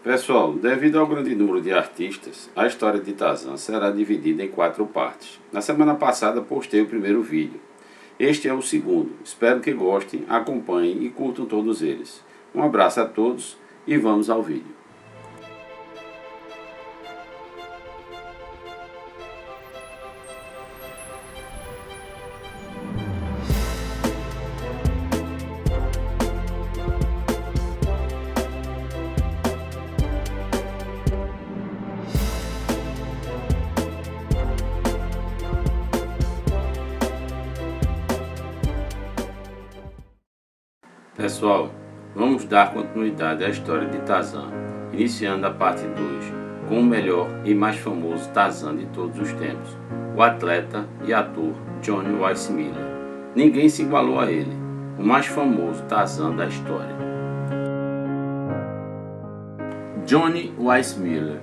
Pessoal, devido ao grande número de artistas, a história de Tarzan será dividida em 4 partes. Na semana passada postei o primeiro vídeo. Este é o segundo. Espero que gostem, acompanhem e curtam todos eles. Um abraço a todos e vamos ao vídeo. Pessoal, vamos dar continuidade à história de Tarzan, iniciando a parte 2, com o melhor e mais famoso Tarzan de todos os tempos, o atleta e ator Johnny Weissmuller. Ninguém se igualou a ele, o mais famoso Tarzan da história. Johnny Weissmuller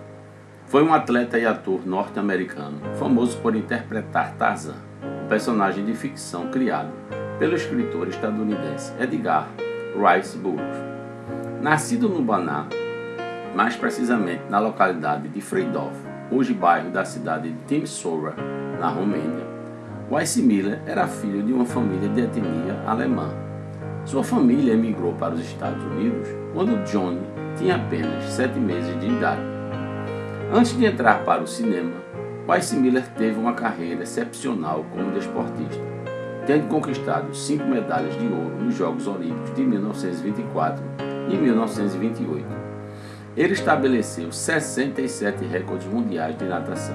foi um atleta e ator norte-americano, famoso por interpretar Tarzan, um personagem de ficção criado pelo escritor estadunidense Edgar Rice Burroughs. Nascido no Banat, mais precisamente na localidade de Freedorf, hoje bairro da cidade de Timișoara, na Romênia, Weissmuller era filho de uma família de etnia alemã. Sua família emigrou para os Estados Unidos quando Johnny tinha apenas 7 meses de idade. Antes de entrar para o cinema, Weissmuller teve uma carreira excepcional como desportista, tendo conquistado 5 medalhas de ouro nos Jogos Olímpicos de 1924 e 1928. Ele estabeleceu 67 recordes mundiais de natação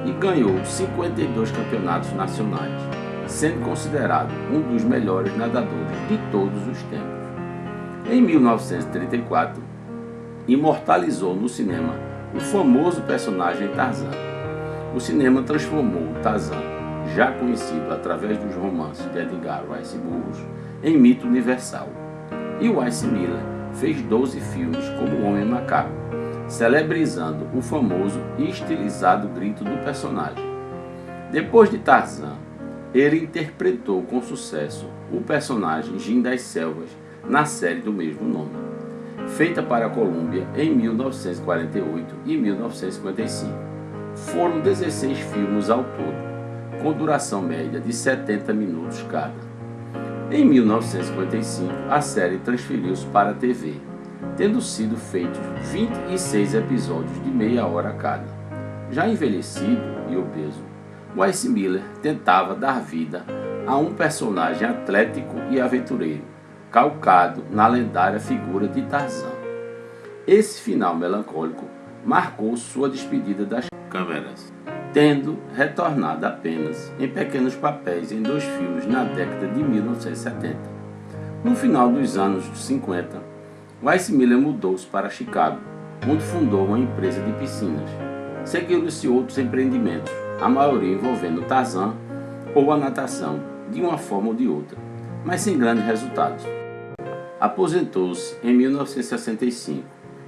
e ganhou 52 campeonatos nacionais, sendo considerado um dos melhores nadadores de todos os tempos. Em 1934, imortalizou no cinema o famoso personagem Tarzan. O cinema transformou Tarzan, já conhecido através dos romances de Edgar Rice Burroughs, em mito universal. E Weissmuller fez 12 filmes como o Homem Macaco, celebrizando o famoso e estilizado grito do personagem. Depois de Tarzan, ele interpretou com sucesso o personagem Jim das Selvas na série do mesmo nome, feita para a Columbia em 1948 e 1955. Foram 16 filmes ao todo, com duração média de 70 minutos cada. Em 1955, a série transferiu-se para a TV, tendo sido feitos 26 episódios de meia hora cada. Já envelhecido e obeso, Weissmuller tentava dar vida a um personagem atlético e aventureiro, calcado na lendária figura de Tarzan. Esse final melancólico marcou sua despedida das câmeras, tendo retornado apenas em pequenos papéis em 2 filmes na década de 1970. No final dos anos 50, Weissmuller mudou-se para Chicago, onde fundou uma empresa de piscinas. Seguiram-se outros empreendimentos, a maioria envolvendo Tarzan ou a natação, de uma forma ou de outra, mas sem grandes resultados. Aposentou-se em 1965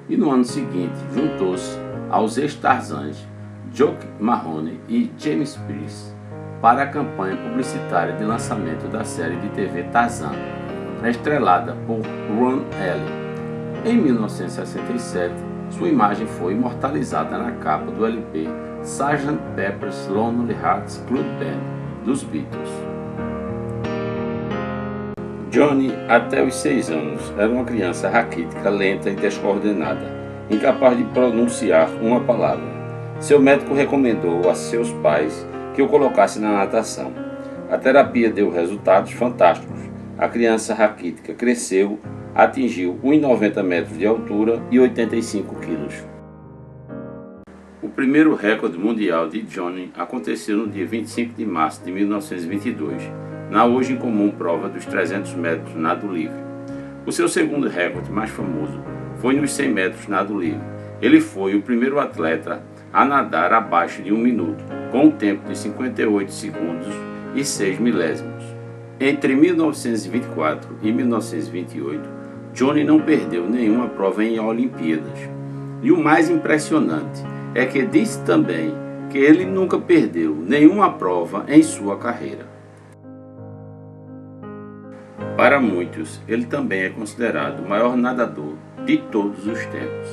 e no ano seguinte juntou-se aos ex-Tarzans Joe Mahoney e James Pierce para a campanha publicitária de lançamento da série de TV Tarzan, estrelada por Ron Elley. Em 1967, sua imagem foi imortalizada na capa do LP Sgt. Pepper's Lonely Hearts Club Band dos Beatles. Johnny, até os 6 anos, era uma criança raquítica, lenta e descoordenada, incapaz de pronunciar uma palavra. Seu médico recomendou a seus pais que o colocasse na natação. A terapia deu resultados fantásticos. A criança raquítica cresceu, atingiu 1,90 metros de altura e 85 quilos. O primeiro recorde mundial de Johnny aconteceu no dia 25 de março de 1922, na hoje incomum prova dos 300 metros nado livre. O seu segundo recorde mais famoso foi nos 100 metros nado livre. Ele foi o primeiro atleta a nadar abaixo de 1 minuto, com um tempo de 58 segundos e 6 milésimos. Entre 1924 e 1928, Johnny não perdeu nenhuma prova em Olimpíadas. E o mais impressionante é que disse também que ele nunca perdeu nenhuma prova em sua carreira. Para muitos, ele também é considerado o maior nadador de todos os tempos.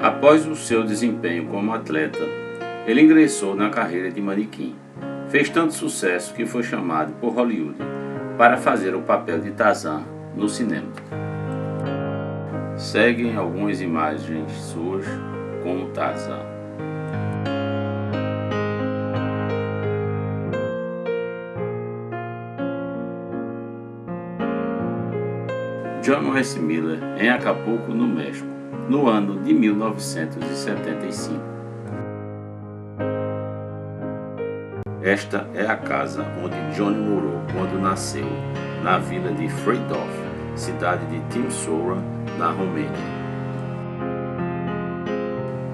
Após o seu desempenho como atleta, ele ingressou na carreira de manequim. Fez tanto sucesso que foi chamado por Hollywood para fazer o papel de Tarzan no cinema. Seguem algumas imagens suas com Tarzan. John Weissmuller em Acapulco, no México, no ano de 1975. Esta é a casa onde Johnny morou quando nasceu, na vila de Freedorf, cidade de Timișoara, na Romênia.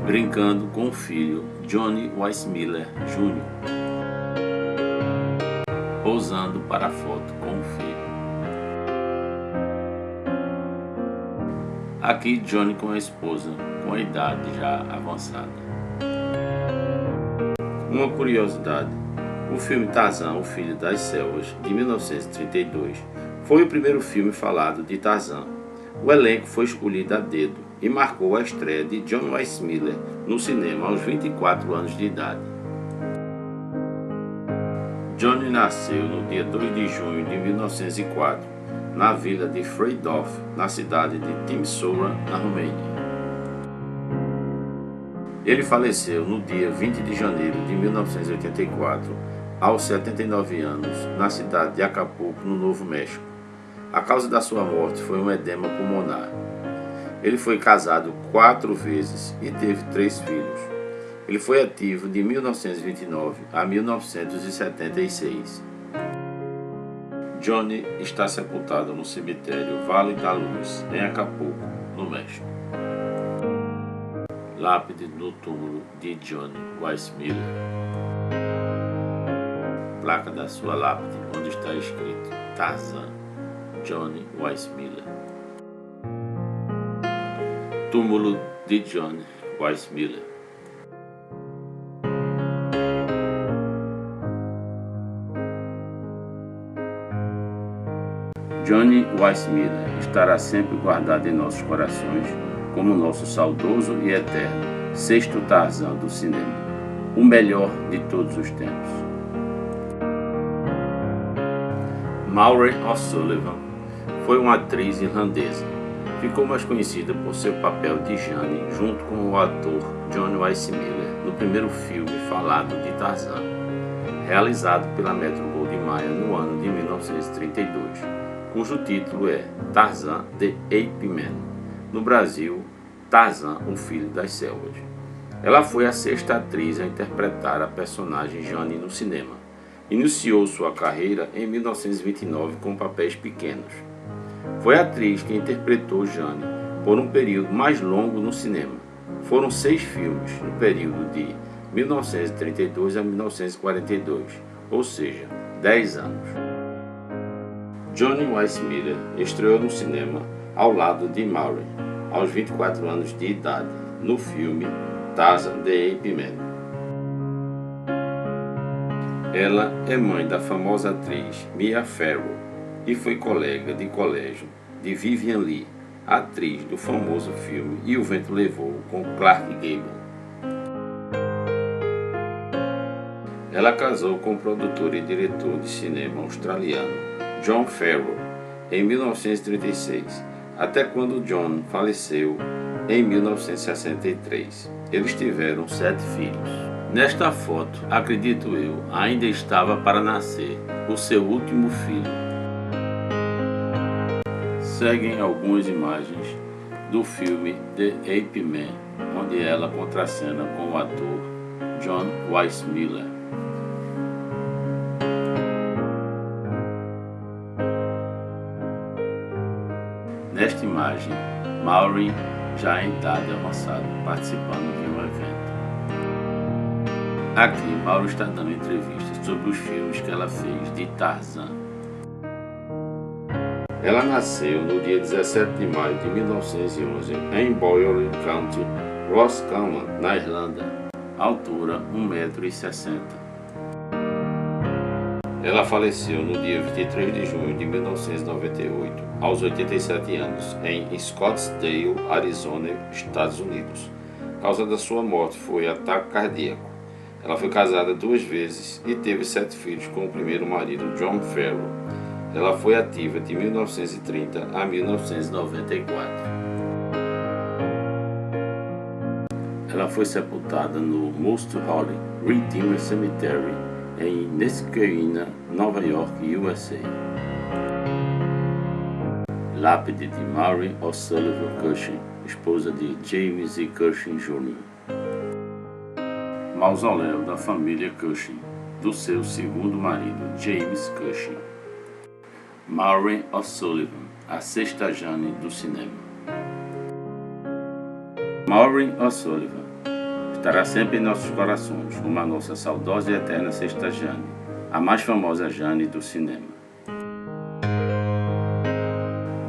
Brincando com o filho Johnny Weissmuller Jr., posando para a foto com o filho. Aqui Johnny com a esposa, com a idade já avançada. Uma curiosidade: o filme Tarzan, o Filho das Selvas, de 1932, foi o primeiro filme falado de Tarzan. O elenco foi escolhido a dedo e marcou a estreia de John Weissmuller no cinema aos 24 anos de idade. Johnny nasceu no dia 2 de junho de 1904, na vila de Freedorf, na cidade de Timișoara, na Romênia. Ele faleceu no dia 20 de janeiro de 1984, aos 79 anos, na cidade de Acapulco, no Novo México. A causa da sua morte foi um edema pulmonar. Ele foi casado 4 vezes e teve 3 filhos. Ele foi ativo de 1929 a 1976. Johnny está sepultado no cemitério Vale da Luz, em Acapulco, no México. Lápide no túmulo de Johnny Weissmuller. Placa da sua lápide, onde está escrito Tarzan, Johnny Weissmuller. Túmulo de Johnny Weissmuller. Johnny Weissmuller estará sempre guardado em nossos corações como nosso saudoso e eterno sexto Tarzan do cinema, o melhor de todos os tempos. Maureen O'Sullivan foi uma atriz irlandesa. Ficou mais conhecida por seu papel de Jane junto com o ator John Weissmuller no primeiro filme falado de Tarzan, realizado pela Metro-Goldwyn-Mayer no ano de 1932. Cujo título é Tarzan the Ape Man, no Brasil, Tarzan, o Filho das Selvas. Ela foi a 6ª atriz a interpretar a personagem Jane no cinema. Iniciou sua carreira em 1929 com papéis pequenos. Foi a atriz que interpretou Jane por um período mais longo no cinema. Foram 6 filmes no período de 1932 a 1942, ou seja, 10 anos. Johnny Weissmuller estreou no cinema ao lado de Maureen, aos 24 anos de idade, no filme Tarzan the Ape Man. Ela é mãe da famosa atriz Mia Farrow e foi colega de colégio de Vivien Leigh, atriz do famoso filme E o Vento Levou, com Clark Gable. Ela casou com o produtor e diretor de cinema australiano John Farrow em 1936, até quando John faleceu em 1963. Eles tiveram 7 filhos. Nesta foto, acredito eu, ainda estava para nascer o seu último filho. Seguem algumas imagens do filme The Ape Man, onde ela contracena com o ator John Weissmuller. Nesta imagem, Maureen, já em idade avançada, participando de um evento. Aqui, Maureen está dando entrevistas sobre os filmes que ela fez de Tarzan. Ela nasceu no dia 17 de maio de 1911 em Boyle County, Roscommon, na Irlanda. Altura 1,60 m. Ela faleceu no dia 23 de junho de 1998, aos 87 anos, em Scottsdale, Arizona, Estados Unidos. A causa da sua morte foi ataque cardíaco. Ela foi casada 2 vezes e teve 7 filhos com o primeiro marido, John Farrell. Ela foi ativa de 1930 a 1994. Ela foi sepultada no Most Holy Redeemer Cemetery em Nesquina, Nova York, USA. Lápide de Maureen O'Sullivan Cushing, esposa de James E. Cushing Jr. Mausoléu da família Cushing, do seu segundo marido, James Cushing. Maureen O'Sullivan, a sexta Jane do cinema. Maureen O'Sullivan estará sempre em nossos corações como a nossa saudosa e eterna sexta Jane, a mais famosa Jane do cinema.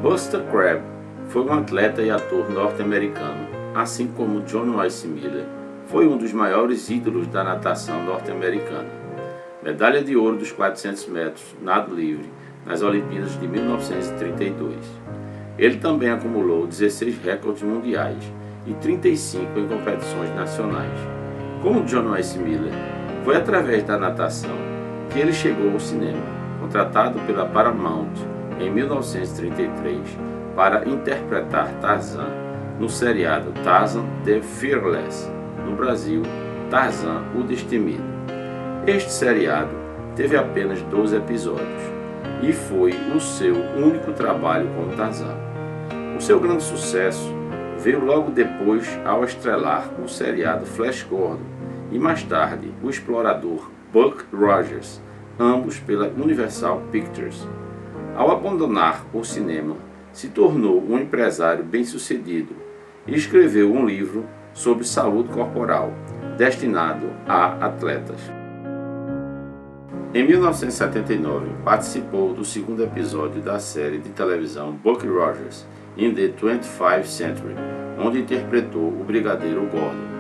Buster Crabbe foi um atleta e ator norte-americano, assim como John Weiss Miller foi um dos maiores ídolos da natação norte-americana. Medalha de ouro dos 400 metros nado livre nas Olimpíadas de 1932. Ele também acumulou 16 recordes mundiais e 35 em competições nacionais. Como John Weiss Miller, foi através da natação que ele chegou ao cinema, contratado pela Paramount em 1933 para interpretar Tarzan no seriado Tarzan the Fearless, no Brasil, Tarzan o Destemido. Este seriado teve apenas 12 episódios e foi o seu único trabalho como Tarzan. O seu grande sucesso veio logo depois ao estrelar o seriado Flash Gordon e mais tarde o explorador Buck Rogers, ambos pela Universal Pictures. Ao abandonar o cinema, se tornou um empresário bem-sucedido e escreveu um livro sobre saúde corporal, destinado a atletas. Em 1979, participou do segundo episódio da série de televisão Buck Rogers in the 25th Century, onde interpretou o Brigadeiro Gordon.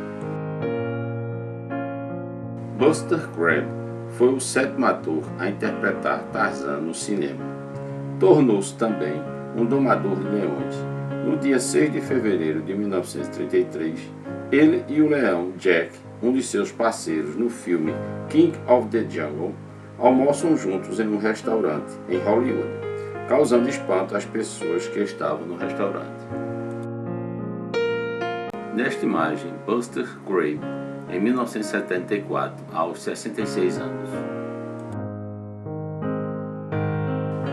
Buster Crabbe foi o 7º ator a interpretar Tarzan no cinema. Tornou-se também um domador de leões. No dia 6 de fevereiro de 1933, ele e o leão Jack, um de seus parceiros no filme King of the Jungle, almoçam juntos em um restaurante em Hollywood, causando espanto às pessoas que estavam no restaurante. Nesta imagem, Buster Crabbe, em 1974, aos 66 anos.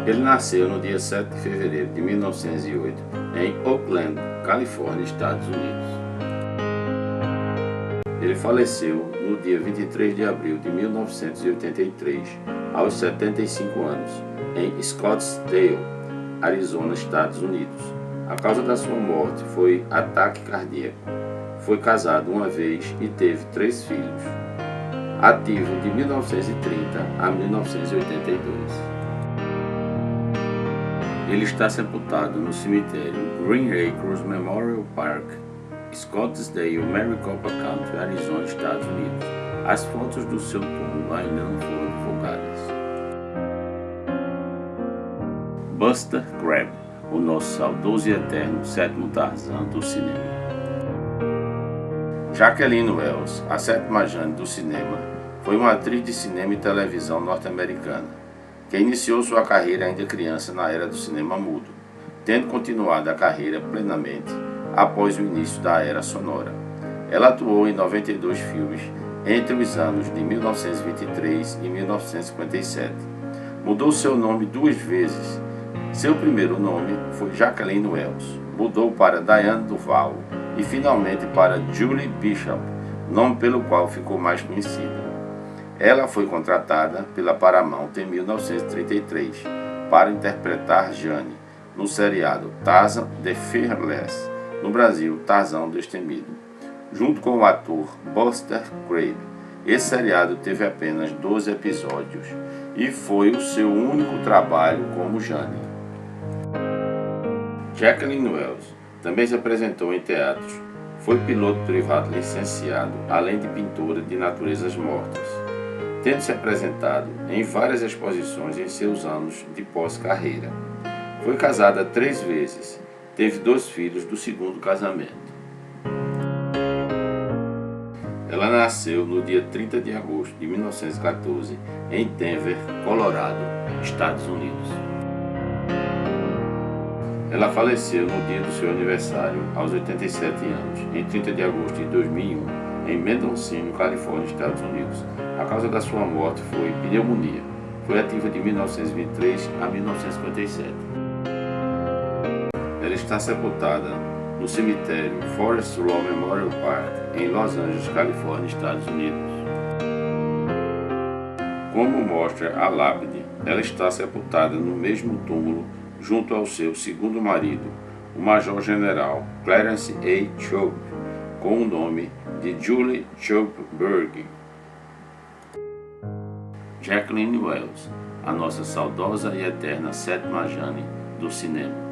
Ele nasceu no dia 7 de fevereiro de 1908 em Oakland, Califórnia, Estados Unidos. Ele faleceu no dia 23 de abril de 1983, aos 75 anos, em Scottsdale, Arizona, Estados Unidos. A causa da sua morte foi ataque cardíaco. Foi casado uma vez e teve 3 filhos. Ativo de 1930 a 1982. Ele está sepultado no cemitério Green Acres Memorial Park, Scottsdale, Maricopa County, Arizona, Estados Unidos. As fotos do seu túmulo ainda não foram divulgadas. Buster Crabbe, o nosso saudoso e eterno 7º Tarzan do cinema. Jacqueline Wells, a 7ª Jane do cinema, foi uma atriz de cinema e televisão norte-americana, que iniciou sua carreira ainda criança na era do cinema mudo, tendo continuado a carreira plenamente após o início da era sonora. Ela atuou em 92 filmes entre os anos de 1923 e 1957. Mudou seu nome 2 vezes. Seu primeiro nome foi Jacqueline Wells, mudou para Diane Duval e finalmente para Julie Bishop, nome pelo qual ficou mais conhecida. Ela foi contratada pela Paramount em 1933 para interpretar Jane no seriado Tarzan the Fearless, no Brasil Tarzan o Destemido, junto com o ator Buster Crabbe. Esse seriado teve apenas 12 episódios e foi o seu único trabalho como Jane. Jacqueline Wells também se apresentou em teatros, foi piloto privado licenciado, além de pintora de naturezas mortas, tendo se apresentado em várias exposições em seus anos de pós-carreira. Foi casada 3 vezes, teve 2 filhos do segundo casamento. Ela nasceu no dia 30 de agosto de 1914 em Denver, Colorado, Estados Unidos. Ela faleceu no dia do seu aniversário, aos 87 anos, em 30 de agosto de 2001, em Mendocino, Califórnia, Estados Unidos. A causa da sua morte foi pneumonia. Foi ativa de 1923 a 1957. Ela está sepultada no cemitério Forest Lawn Memorial Park, em Los Angeles, Califórnia, Estados Unidos. Como mostra a lápide, ela está sepultada no mesmo túmulo junto ao seu segundo marido, o Major-General Clarence A. Chubb, com o nome de Julie Chubb Burge. Jacqueline Wells, a nossa saudosa e eterna sétima Jane do cinema.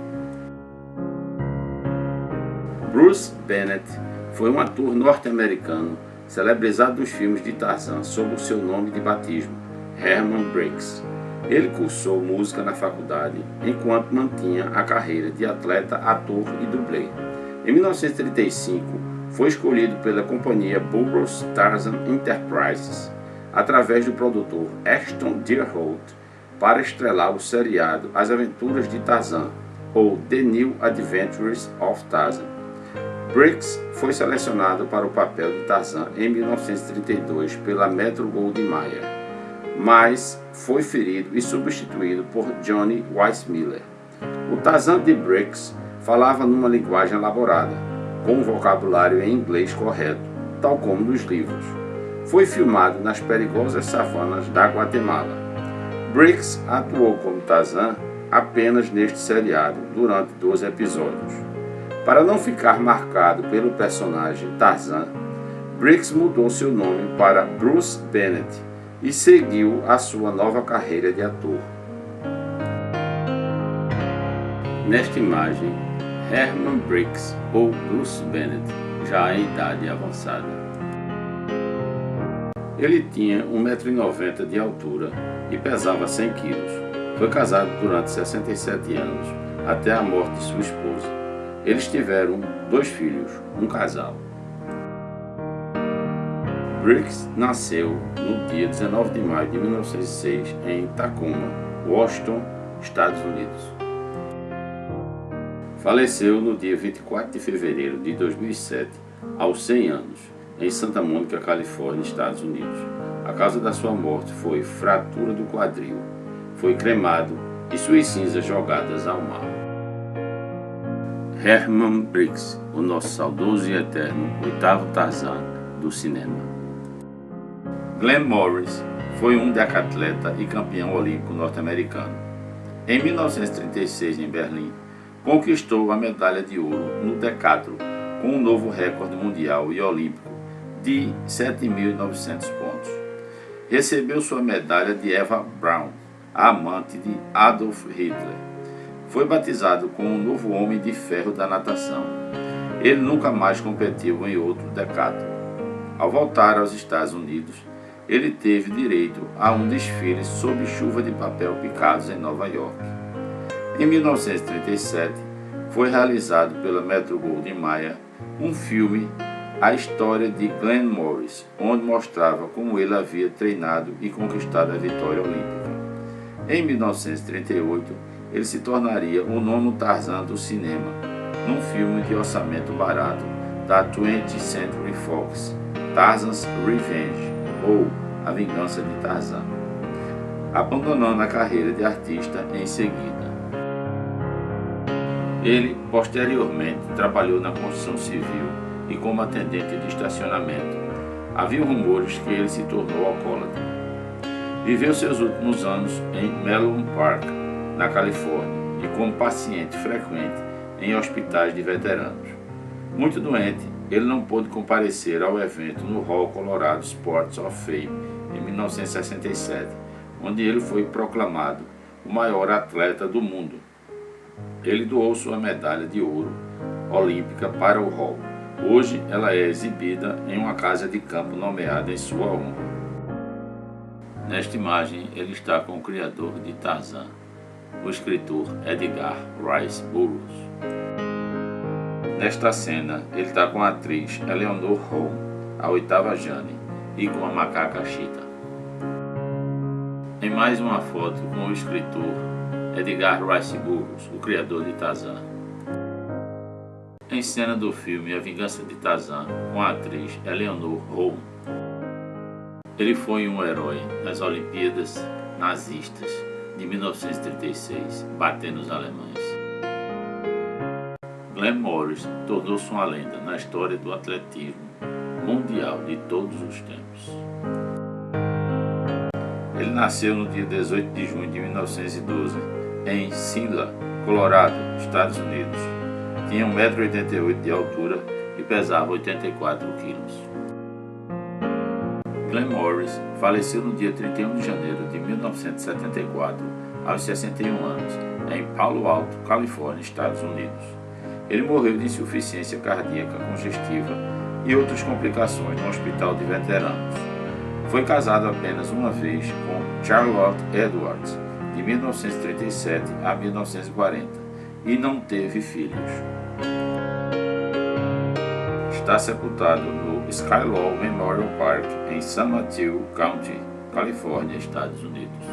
Bruce Bennett foi um ator norte-americano celebrizado nos filmes de Tarzan sob o seu nome de batismo, Herman Briggs. Ele cursou música na faculdade enquanto mantinha a carreira de atleta, ator e dublê. Em 1935, foi escolhido pela companhia Burroughs Tarzan Enterprises, através do produtor Ashton Deerholt, para estrelar o seriado As Aventuras de Tarzan, ou The New Adventures of Tarzan. Briggs foi selecionado para o papel de Tarzan em 1932 pela Metro-Goldwyn-Mayer, mas foi ferido e substituído por Johnny Weissmuller. O Tarzan de Briggs falava numa linguagem elaborada, com um vocabulário em inglês correto, tal como nos livros. Foi filmado nas perigosas savanas da Guatemala. Briggs atuou como Tarzan apenas neste seriado durante 12 episódios. Para não ficar marcado pelo personagem Tarzan, Briggs mudou seu nome para Bruce Bennett e seguiu a sua nova carreira de ator. Nesta imagem, Herman Briggs, ou Bruce Bennett, já em idade avançada. Ele tinha 1,90 m de altura e pesava 100 kg. Foi casado durante 67 anos, até a morte de sua esposa. Eles tiveram 2 filhos, um casal. Briggs nasceu no dia 19 de maio de 1906 em Tacoma, Washington, Estados Unidos. Faleceu no dia 24 de fevereiro de 2007, aos 100 anos, em Santa Mônica, Califórnia, Estados Unidos. A causa da sua morte foi fratura do quadril. Foi cremado e suas cinzas jogadas ao mar. Herman Briggs, o nosso saudoso e eterno 8º Tarzan do cinema. Glenn Morris foi um decatleta e campeão olímpico norte-americano. Em 1936, em Berlim, conquistou a medalha de ouro no decathlon com um novo recorde mundial e olímpico de 7.900 pontos. Recebeu sua medalha de Eva Braun, a amante de Adolf Hitler. Foi batizado como o novo homem de ferro da natação. Ele nunca mais competiu em outro decathlon. Ao voltar aos Estados Unidos, ele teve direito a um desfile sob chuva de papel picados em Nova York. Em 1937, foi realizado pela Metro-Goldwyn-Mayer um filme, A História de Glenn Morris, onde mostrava como ele havia treinado e conquistado a vitória olímpica. Em 1938, ele se tornaria o 9º Tarzan do cinema, num filme de orçamento barato da 20th Century Fox, Tarzan's Revenge, ou A Vingança de Tarzan, abandonando a carreira de artista em seguida. Ele, posteriormente, trabalhou na construção civil e como atendente de estacionamento. Havia rumores que ele se tornou alcoólatra. Viveu seus últimos anos em Menlo Park, na Califórnia, e como paciente frequente em hospitais de veteranos. Muito doente, ele não pôde comparecer ao evento no Hall Colorado Sports of Fame em 1967, onde ele foi proclamado o maior atleta do mundo. Ele doou sua medalha de ouro olímpica para o Hall. Hoje ela é exibida em uma casa de campo nomeada em sua honra. Nesta imagem ele está com o criador de Tarzan, o escritor Edgar Rice Burroughs. Nesta cena ele está com a atriz Eleanor Holm a oitava Jane e com a macaca Cheetah. Em mais uma foto com o escritor Edgar Rice Burroughs, o criador de Tarzan. Em cena do filme A Vingança de Tarzan, com a atriz Eleanor Holm. Ele foi um herói nas Olimpíadas nazistas de 1936, batendo os alemães. Glenn Morris tornou-se uma lenda na história do atletismo mundial de todos os tempos. Ele nasceu no dia 18 de junho de 1912 em Simla, Colorado, Estados Unidos. Tinha 1,88 m de altura e pesava 84 kg. Glenn Morris faleceu no dia 31 de janeiro de 1974, aos 61 anos, em Palo Alto, Califórnia, Estados Unidos. Ele morreu de insuficiência cardíaca congestiva e outras complicações no hospital de veteranos. Foi casado apenas uma vez com Charlotte Edwards, de 1937 a 1940, e não teve filhos. Está sepultado no Skylawn Memorial Park, em San Mateo County, Califórnia, Estados Unidos.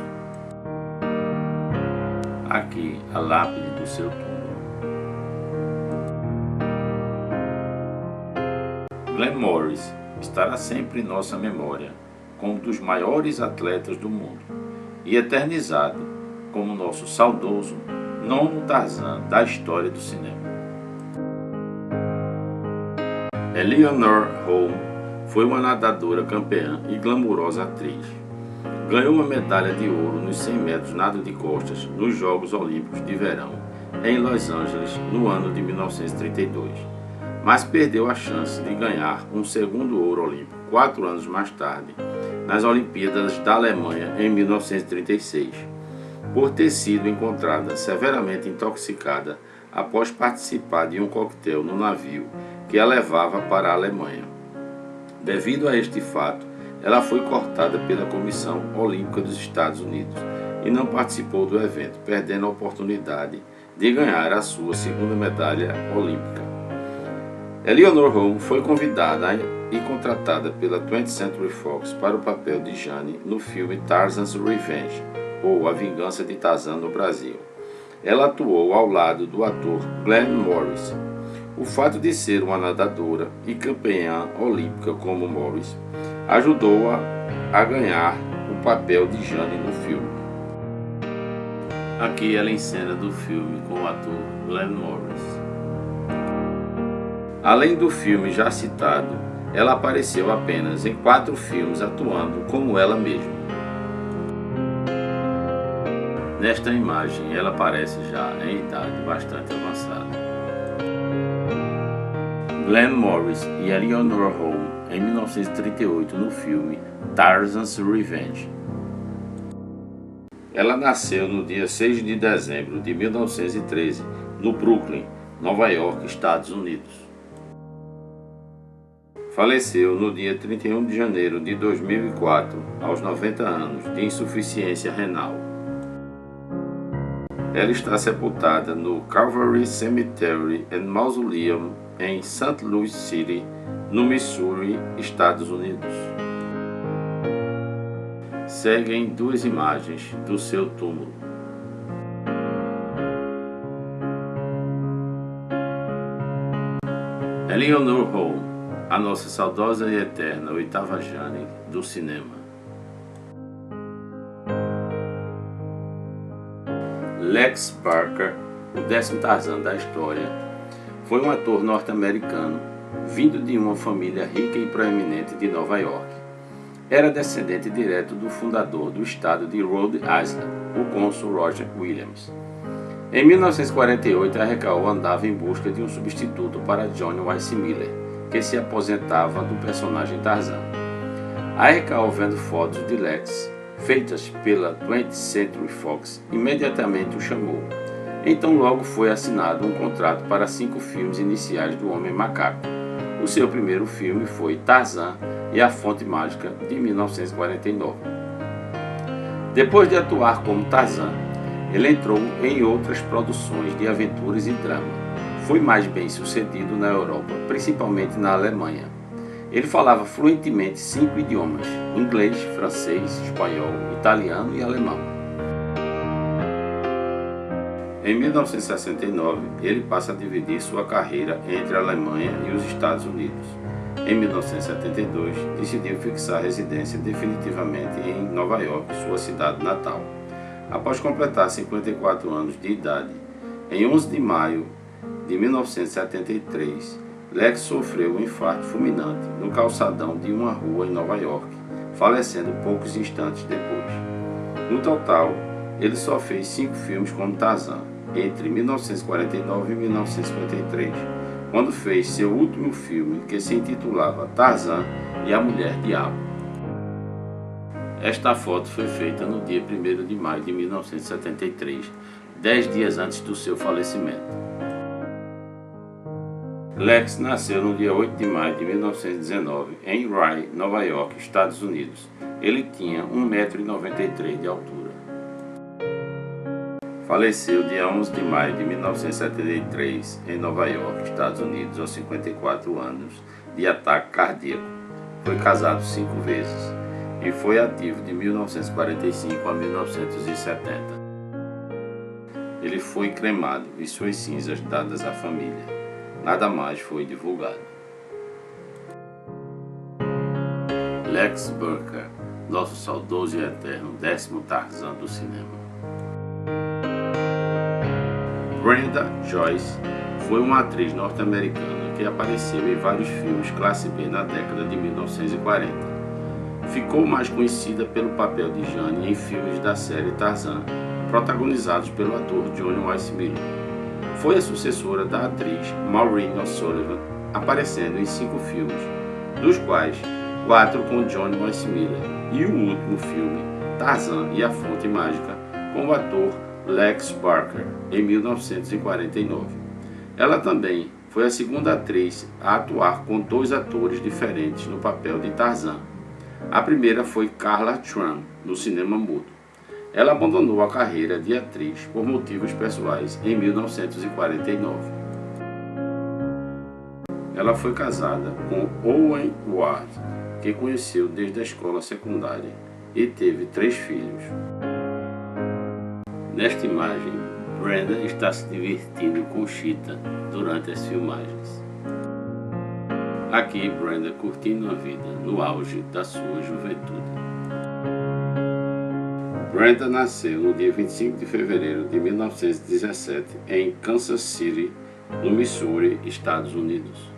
Aqui a lápide do seu túmulo. Glenn Morris estará sempre em nossa memória como um dos maiores atletas do mundo e eternizado como nosso saudoso nono Tarzan da história do cinema. Eleanor Holm foi uma nadadora campeã e glamurosa atriz. Ganhou uma medalha de ouro nos 100 metros nado de costas nos Jogos Olímpicos de Verão em Los Angeles no ano de 1932, mas perdeu a chance de ganhar um segundo ouro olímpico 4 anos mais tarde, nas Olimpíadas da Alemanha em 1936, por ter sido encontrada severamente intoxicada após participar de um coquetel no navio que a levava para a Alemanha. Devido a este fato, ela foi cortada pela Comissão Olímpica dos Estados Unidos e não participou do evento, perdendo a oportunidade de ganhar a sua segunda medalha olímpica. Eleanor Holm foi convidada e contratada pela 20th Century Fox para o papel de Jane no filme Tarzan's Revenge, ou A Vingança de Tarzan no Brasil. Ela atuou ao lado do ator Glenn Morris. O fato de ser uma nadadora e campeã olímpica como Morris ajudou-a a ganhar o papel de Jane no filme. Aqui ela em cena do filme com o ator Glenn Morris. Além do filme já citado, ela apareceu apenas em 4 filmes atuando como ela mesma. Nesta imagem ela aparece já em idade bastante avançada. Glenn Morris e Eleanor Holm em 1938 no filme Tarzan's Revenge. Ela nasceu no dia 6 de dezembro de 1913 no Brooklyn, Nova York, Estados Unidos. Faleceu no dia 31 de janeiro de 2004, aos 90 anos, de insuficiência renal. Ela está sepultada no Calvary Cemetery and Mausoleum em St. Louis City, no Missouri, Estados Unidos. Seguem 2 imagens do seu túmulo. Eleanor Holm, a nossa saudosa e eterna oitava Jane do cinema. Lex Barker, o 10º Tarzan da história, foi um ator norte-americano vindo de uma família rica e proeminente de Nova York. Era descendente direto do fundador do estado de Rhode Island, o cônsul Roger Williams. Em 1948, a RKO andava em busca de um substituto para Johnny Weissmuller, que se aposentava do personagem Tarzan. A RKO, vendo fotos de Lex, feitas pela 20th Century Fox, imediatamente o chamou. Então logo foi assinado um contrato para 5 filmes iniciais do Homem Macaco. O seu primeiro filme foi Tarzan e a Fonte Mágica, de 1949. Depois de atuar como Tarzan, ele entrou em outras produções de aventuras e drama. Foi mais bem sucedido na Europa, principalmente na Alemanha. Ele falava fluentemente 5 idiomas: inglês, francês, espanhol, italiano e alemão. Em 1969, ele passa a dividir sua carreira entre a Alemanha e os Estados Unidos. Em 1972, decidiu fixar residência definitivamente em Nova York, sua cidade natal. Após completar 54 anos de idade, em 11 de maio de 1973, Lex sofreu um infarto fulminante no calçadão de uma rua em Nova York, falecendo poucos instantes depois. No total, ele só fez 5 filmes como Tarzan, entre 1949 e 1953, quando fez seu último filme, que se intitulava Tarzan e a Mulher Diabo. Esta foto foi feita no dia 1º de maio de 1973, 10 dias antes do seu falecimento. Lex nasceu no dia 8 de maio de 1919, em Rye, Nova York, Estados Unidos. Ele tinha 1,93 m de altura. Faleceu dia 11 de maio de 1973, em Nova York, Estados Unidos, aos 54 anos, de ataque cardíaco. Foi casado 5 vezes e foi ativo de 1945 a 1970. Ele foi cremado e suas cinzas dadas à família. Nada mais foi divulgado. Lex Barker, nosso saudoso e eterno 10º Tarzan do cinema. Brenda Joyce foi uma atriz norte-americana que apareceu em vários filmes classe B na década de 1940. Ficou mais conhecida pelo papel de Jane em filmes da série Tarzan, protagonizados pelo ator Johnny Weissmuller. Foi a sucessora da atriz Maureen O'Sullivan, aparecendo em 5 filmes, dos quais 4 com Johnny Weissmuller e o último filme, Tarzan e a Fonte Mágica, com o ator Lex Barker, em 1949. Ela também foi a segunda atriz a atuar com 2 atores diferentes no papel de Tarzan. A primeira foi Carla Tran, no cinema mudo. Ela abandonou a carreira de atriz por motivos pessoais em 1949. Ela foi casada com Owen Ward, que conheceu desde a escola secundária, e teve 3 filhos. Nesta imagem, Brenda está se divertindo com Cheetah durante as filmagens. Aqui, Brenda curtindo a vida no auge da sua juventude. Brenda nasceu no dia 25 de fevereiro de 1917 em Kansas City, no Missouri, Estados Unidos.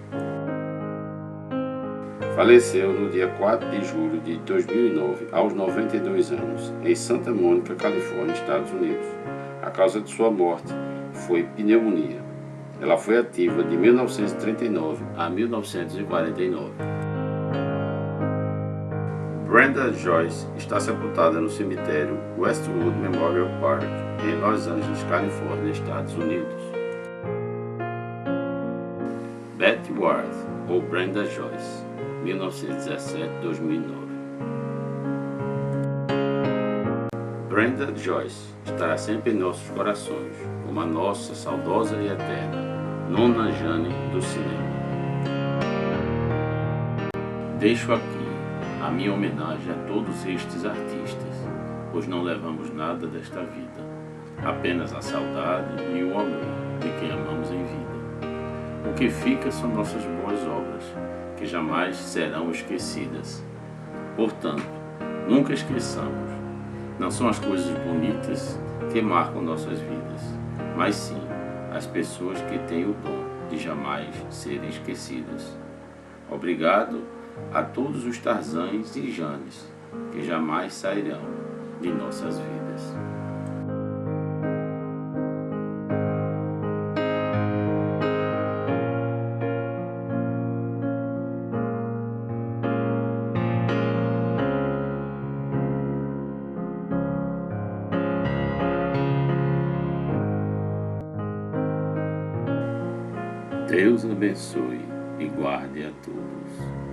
Faleceu no dia 4 de julho de 2009, aos 92 anos, em Santa Mônica, Califórnia, Estados Unidos. A causa de sua morte foi pneumonia. Ela foi ativa de 1939 a 1949. Brenda Joyce está sepultada no cemitério Westwood Memorial Park, em Los Angeles, Califórnia, Estados Unidos. Betty Ward, ou Brenda Joyce, 1917-2009. Brenda Joyce estará sempre em nossos corações, como a nossa saudosa e eterna Nona Jane do cinema. Deixo aqui a minha homenagem a todos estes artistas, pois não levamos nada desta vida, apenas a saudade e o amor de quem amamos em vida. O que fica são nossas boas obras, que jamais serão esquecidas. Portanto, nunca esqueçamos, não são as coisas bonitas que marcam nossas vidas, mas sim as pessoas que têm o dom de jamais serem esquecidas. Obrigado a todos os Tarzãs e Janes que jamais sairão de nossas vidas. Deus abençoe e guarde a todos.